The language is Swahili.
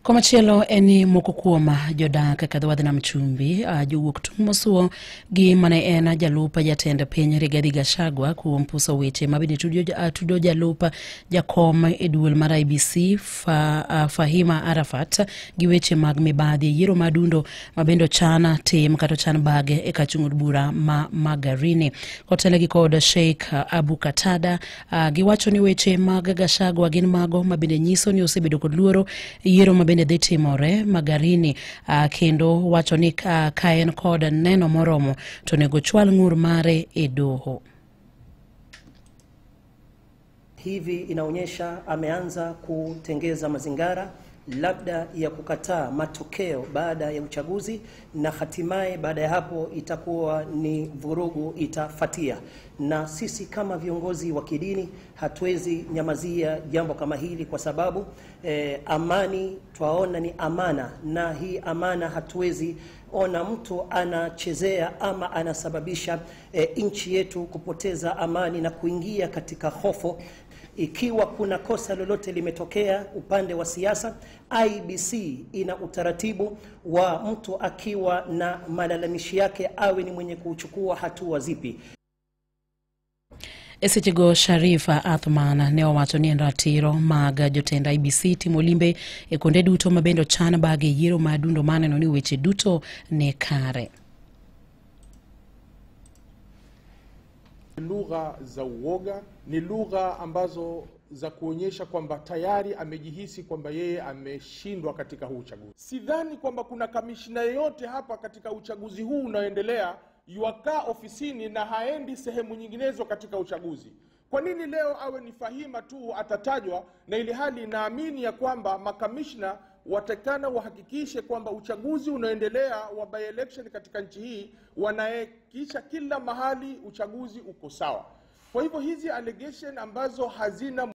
Komachielo eni moko kuom jodak kadhwadh nam chumbi jowuok tung' mosuo gi mane en jalup jatend piny Rigathi Gachagua kuom puso weche mabende tudo jalup jakom e duol mar IEBC Fahima Arafat gi weche mag mibadhi yiero madundo mabende chana tim kata chan bage e kachung'od bura ma Magarini kotele gi kod Sheikh Abu Katada giwacho ni weche mag Gachagua gin mago mabende nyiso ni osebedo kod luoro yiero mabende dhi timore Magarini kendo wacho ni kaen kod neno moromo to nego chwal ng'ur mare e doho. Hivi inaonyesha ameanza kutengeza mazingara labda ya kukataa matokeo baada ya uchaguzi, na hatimaye baada ya hapo itakuwa ni vurugu itafatia. Na sisi kama viongozi wa kidini hatuwezi nyamazia jambo kama hili, kwa sababu amani twaona ni amana, na hii amana hatuwezi ona mtu anachezea ama anasababisha nchi yetu kupoteza amani na kuingia katika hofu. Ikiwa kuna kosa lolote limetokea upande wa siasa, IEBC ina utaratibu wa mtu akiwa na malalamishi yake awe ni mwenye kuchukua hatua zipi. Esechego Sharifa Athman ne owacho ni ratiro mag jotend IEBC timo limbe e kuonde duto mabendo chan bage yiero madundo maneno ni weche duto ne kare. Lugha za uoga ni lugha ambazo za kuonyesha kwamba tayari amejihisi kwamba yeye ameshindwa katika huu uchaguzi. Sidhani kwamba kuna kamishna yeyote hapa katika uchaguzi huu unaoendelea yuakaa ofisini na haendi sehemu nyinginezo katika uchaguzi. Kwa nini leo awe ni Fahima tu atatajwa, na ili hali naamini ya kwamba makamishna watakana wahakikishe kwamba uchaguzi unaendelea wa by election katika nchi hii wanahakikisha kila mahali uchaguzi uko sawa. Kwa hivyo hizi allegation ambazo hazina